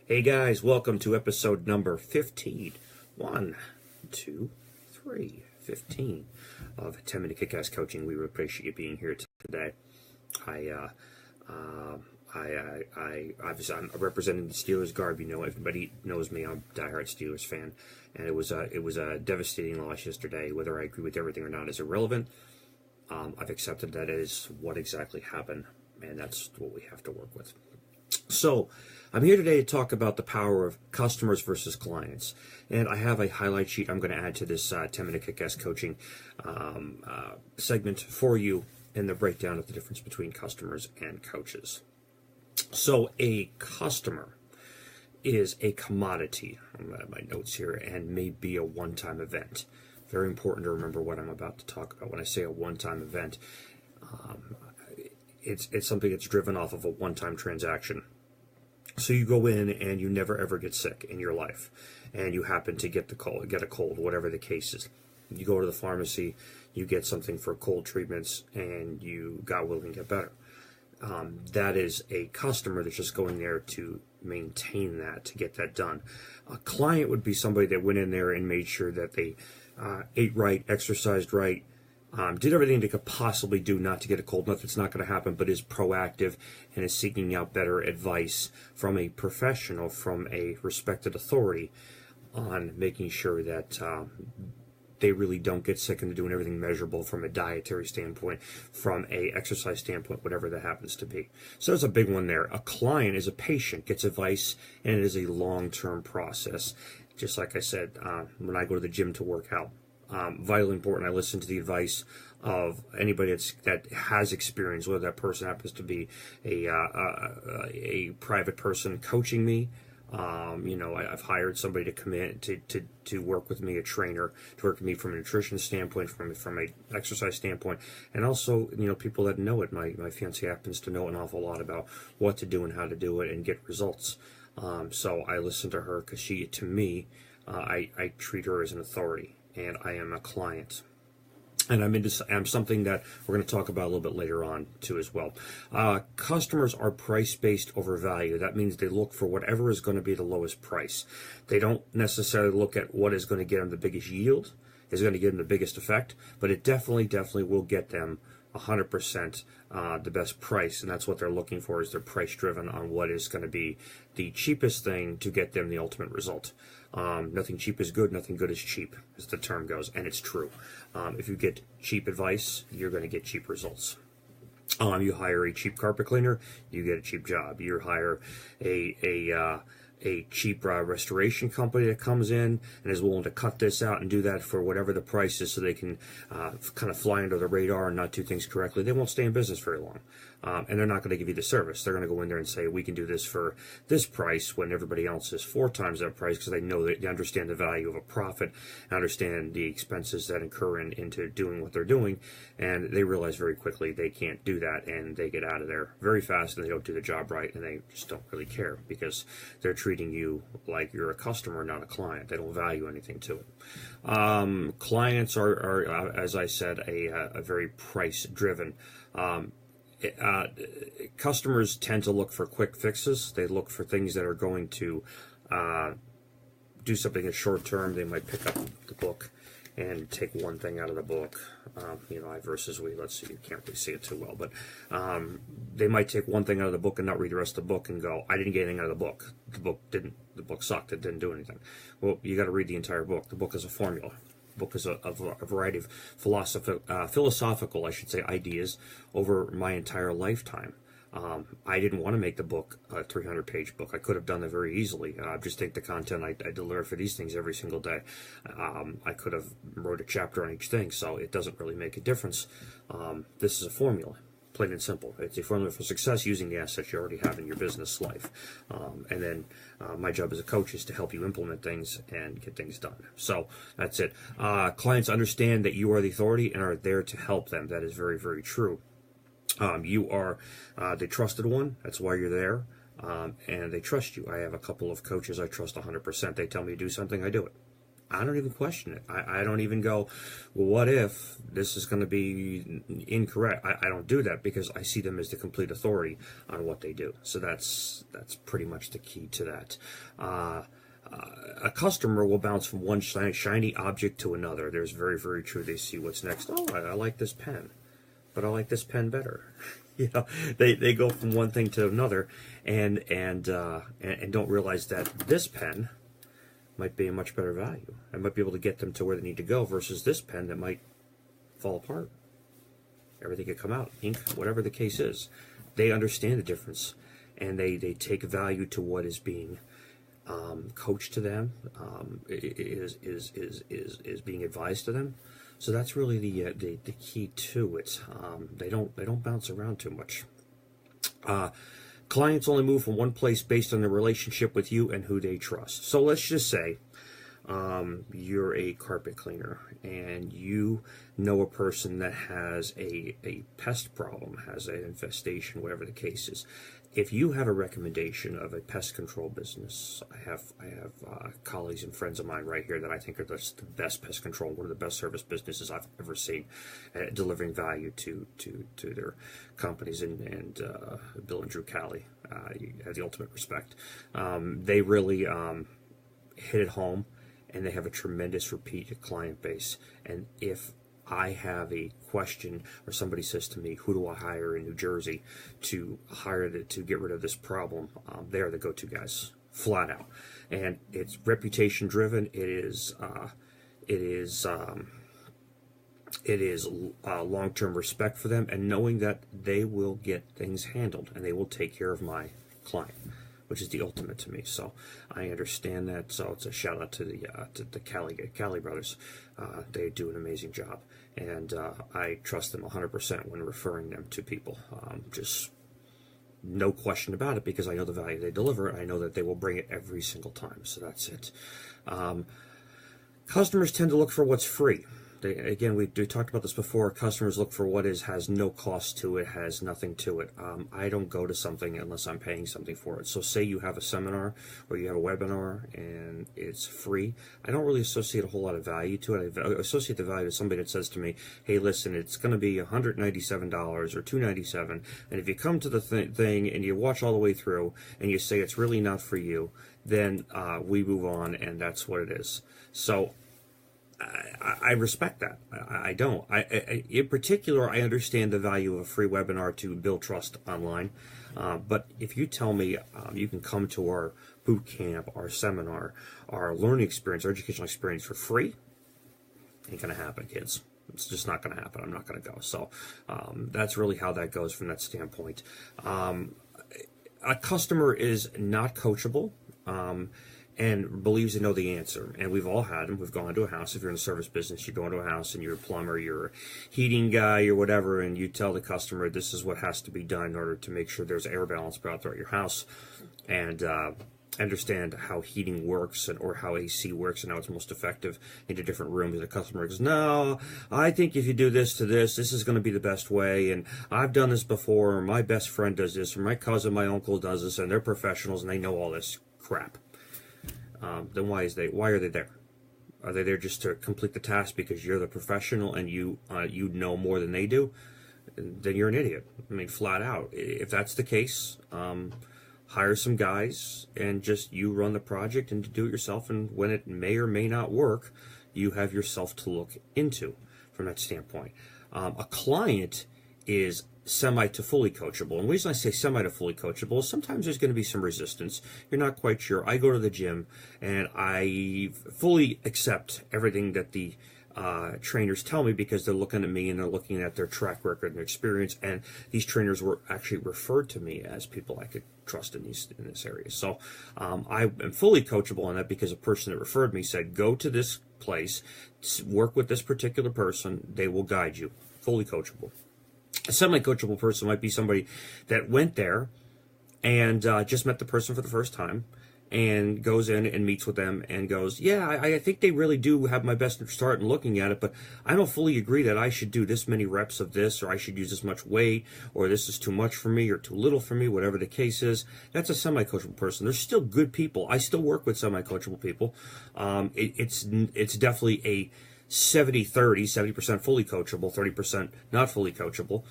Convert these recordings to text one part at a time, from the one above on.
Hey guys, welcome to episode number 15. 1, 2, 3, 15 of 10 Minute Kick-Ass Coaching. We really appreciate you being here today. Obviously I'm representing the Steelers garb. You know, everybody knows me. I'm a diehard Steelers fan, and it was a devastating loss yesterday. Whether I agree with everything or not is irrelevant. I've accepted that is what exactly happened, and that's what we have to work with. So, I'm here today to talk about the power of customers versus clients. And I have a highlight sheet I'm going to add to this 10-minute kick-ass coaching segment for you in the breakdown of the difference between customers and coaches. So, a customer is a commodity. I'm going to have my notes here, and may be a one-time event. Very important to remember what I'm about to talk about. When I say a one-time event, it's something that's driven off of a one-time transaction. So you go in and you never ever get sick in your life, and you happen to get a cold, whatever the case is. You go to the pharmacy, you get something for cold treatments, and you, God willing, get better. That is a customer that's just going there to maintain that, to get that done. A client would be somebody that went in there and made sure that they ate right, exercised right, did everything they could possibly do not to get a cold. Not that's not going to happen, but is proactive and is seeking out better advice from a professional, from a respected authority, on making sure that they really don't get sick, and they're doing everything measurable from a dietary standpoint, from a exercise standpoint, whatever that happens to be. So there's a big one there. A client is a patient, gets advice, and it is a long-term process. Just like I said, when I go to the gym to work out, vitally important. I listen to the advice of anybody that has experience, whether that person happens to be a private person coaching me. I've hired somebody to come in to work with me, a trainer, to work with me from a nutrition standpoint, from an exercise standpoint, and also, people that know it. My fiance happens to know an awful lot about what to do and how to do it and get results. So I listen to her because she, to me, I treat her as an authority, and I am a client. And I'm something that we're going to talk about a little bit later on too as well. Customers are price-based over value. That means they look for whatever is going to be the lowest price. They don't necessarily look at what is going to get them the biggest yield, is going to get them the biggest effect, but it definitely will get them 100% the best price, and that's what they're looking for, is they're price-driven on what is going to be the cheapest thing to get them the ultimate result. Nothing cheap is good, nothing good is cheap, as the term goes, and it's true. If you get cheap advice, you're going to get cheap results. You hire a cheap carpet cleaner, you get a cheap job. You hire a cheap restoration company that comes in and is willing to cut this out and do that for whatever the price is, so they can kind of fly under the radar and not do things correctly. They won't stay in business very long, and they're not going to give you the service. They're going to go in there and say, we can do this for this price, when everybody else is 4 times that price, because they know that they understand the value of a profit, and understand the expenses that incur into doing what they're doing, and they realize very quickly they can't do that, and they get out of there very fast, and they don't do the job right, and they just don't really care, because they're treating you like you're a customer, not a client. They don't value anything to it. Clients are, as I said, a very price-driven. Customers tend to look for quick fixes. They look for things that are going to do something in short term. They might pick up the book and take one thing out of the book. I versus we, let's see, you can't really see it too well, but they might take one thing out of the book and not read the rest of the book and go, I didn't get anything out of the book. The book sucked. It didn't do anything. Well, you got to read the entire book. The book is a formula. The book is a variety of philosophical, I should say, ideas over my entire lifetime. I didn't want to make the book a 300-page book. I could have done that very easily. Just take the content I deliver for these things every single day. I could have wrote a chapter on each thing, so it doesn't really make a difference. This is a formula, plain and simple. It's a formula for success using the assets you already have in your business life. And then my job as a coach is to help you implement things and get things done. So that's it. Clients understand that you are the authority and are there to help them. That is very, very true. You are the trusted one. That's why you're there. And they trust you. I have a couple of coaches I trust 100%. They tell me to do something, I do it. I don't even question it. I don't even go, well, what if this is going to be incorrect? I don't do that because I see them as the complete authority on what they do. So that's pretty much the key to that. A customer will bounce from one shiny object to another. There's very, very true. They see what's next. Oh, I like this pen, but I like this pen better. You know, they go from one thing to another, and don't realize that this pen might be a much better value. I might be able to get them to where they need to go versus this pen that might fall apart. Everything could come out, ink, whatever the case is. They understand the difference, and they take value to what is being coached to them, is being advised to them. So that's really the key to it. They don't bounce around too much. Clients only move from one place based on their relationship with you and who they trust. So let's just say you're a carpet cleaner and you know a person that has a pest problem, has an infestation, whatever the case is. If you have a recommendation of a pest control business, I have colleagues and friends of mine right here that I think are the best pest control, one of the best service businesses I've ever seen, delivering value to their companies, and Bill and Drew Cali, you have the ultimate respect. They really hit it home, and they have a tremendous repeat client base. And if I have a question, or somebody says to me, who do I hire in New Jersey to get rid of this problem? They are the go-to guys, flat out. And it's reputation driven. It is long-term respect for them, and knowing that they will get things handled and they will take care of my client, which is the ultimate to me. So I understand that. So it's a shout out to the Cali brothers. They do an amazing job, and I trust them 100% when referring them to people. Just no question about it, because I know the value they deliver, and I know that they will bring it every single time. So that's it. Customers tend to look for what's free. Again, we talked about this before. Customers look for what has no cost to it, has nothing to it. I don't go to something unless I'm paying something for it. So say you have a seminar or you have a webinar and it's free. I don't really associate a whole lot of value to it. I associate the value to somebody that says to me, hey, listen, it's going to be $197 or $297. And if you come to the thing and you watch all the way through and you say it's really not for you, then we move on, and that's what it is. So I respect that. I don't. In particular, I understand the value of a free webinar to build trust online. But if you tell me you can come to our boot camp, our seminar, our learning experience, our educational experience for free, ain't going to happen, kids. It's just not going to happen. I'm not going to go. So that's really how that goes from that standpoint. A customer is not coachable. And believes they know the answer. And we've all had them. We've gone to a house. If you're in the service business, you go into a house and you're a plumber, you're a heating guy, or whatever, and you tell the customer this is what has to be done in order to make sure there's air balance throughout your house, and understand how heating works or how AC works and how it's most effective into different rooms. And the customer goes, no, I think if you do this to this is going to be the best way, and I've done this before, or my best friend does this, or my cousin, my uncle does this, and they're professionals and they know all this crap. Then why are they there? Are they there just to complete the task because you're the professional and you know more than they do? Then you're an idiot. I mean, flat out. If that's the case, hire some guys and just you run the project and do it yourself. And when it may or may not work, you have yourself to look into from that standpoint. A client is semi to fully coachable. And the reason I say semi to fully coachable is sometimes there's going to be some resistance. You're not quite sure. I go to the gym and I fully accept everything that the trainers tell me, because they're looking at me and they're looking at their track record and their experience. And these trainers were actually referred to me as people I could trust in this area. So I am fully coachable on that, because a person that referred me said, go to this place, work with this particular person, they will guide you. Fully coachable. A semi-coachable person might be somebody that went there and just met the person for the first time and goes in and meets with them and goes, yeah, I think they really do have my best interest in looking at it, but I don't fully agree that I should do this many reps of this, or I should use this much weight, or this is too much for me or too little for me, whatever the case is. That's a semi-coachable person. There's still good people. I still work with semi-coachable people. It's definitely a 70-30, 70% fully coachable, 30% not fully coachable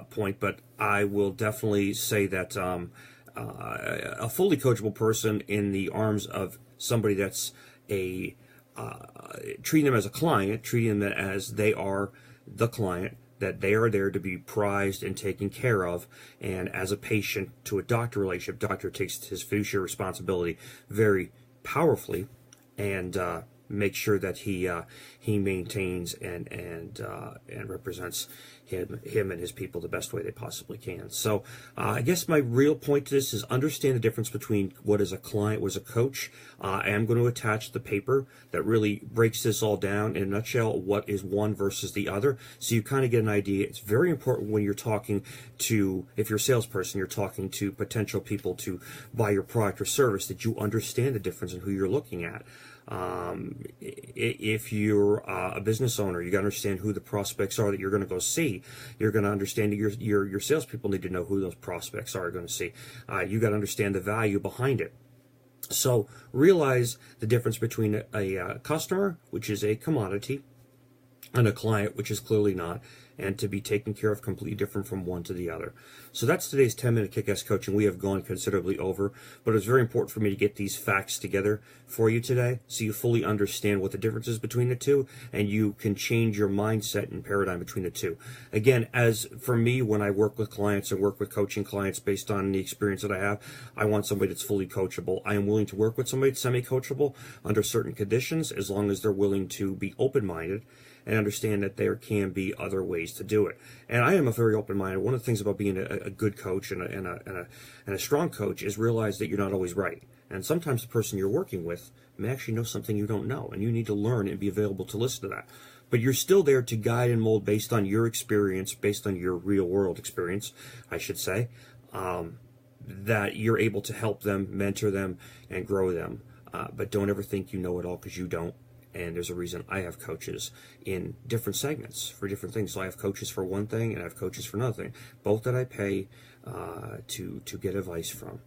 point, but I will definitely say that a fully coachable person in the arms of somebody that's treating them as a client, treating them as they are the client, that they are there to be prized and taken care of, and as a patient to a doctor relationship, doctor takes his fiduciary responsibility very powerfully, and make sure that he maintains and represents him and his people the best way they possibly can. So I guess my real point to this is understand the difference between what is a client, what is a coach. I am going to attach the paper that really breaks this all down in a nutshell, what is one versus the other, so you kind of get an idea. It's very important when you're talking to, if you're a salesperson, you're talking to potential people to buy your product or service, that you understand the difference in who you're looking at. If you're a business owner, you got to understand who the prospects are that you're going to go see. You're going to understand that your salespeople need to know who those prospects are going to see. You got to understand the value behind it. So realize the difference between a customer, which is a commodity, and a client, which is clearly not, and to be taken care of completely different from one to the other. So that's today's 10-minute kick-ass coaching. We have gone considerably over, but it's very important for me to get these facts together for you today so you fully understand what the difference is between the two, and you can change your mindset and paradigm between the two. Again, as for me, when I work with clients and work with coaching clients based on the experience that I have, I want somebody that's fully coachable. I am willing to work with somebody that's semi-coachable under certain conditions, as long as they're willing to be open-minded and understand that there can be other ways to do it. And I am a very open-minded. One of the things about being a good coach and a strong coach is realize that you're not always right. And sometimes the person you're working with may actually know something you don't know, and you need to learn and be available to listen to that. But you're still there to guide and mold based on your experience, based on your real-world experience, I should say, that you're able to help them, mentor them, and grow them. But don't ever think you know it all, because you don't. And there's a reason I have coaches in different segments for different things. So I have coaches for one thing, and I have coaches for another thing, both that I pay to get advice from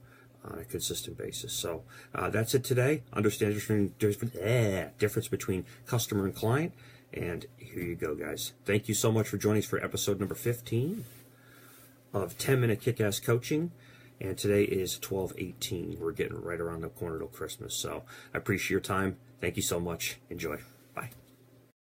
on a consistent basis. So that's it today. Understand the difference between customer and client. And here you go, guys. Thank you so much for joining us for episode number 15 of 10-Minute Kick-Ass Coaching. And today is 12/18. We're getting right around the corner till Christmas. So I appreciate your time. Thank you so much. Enjoy. Bye.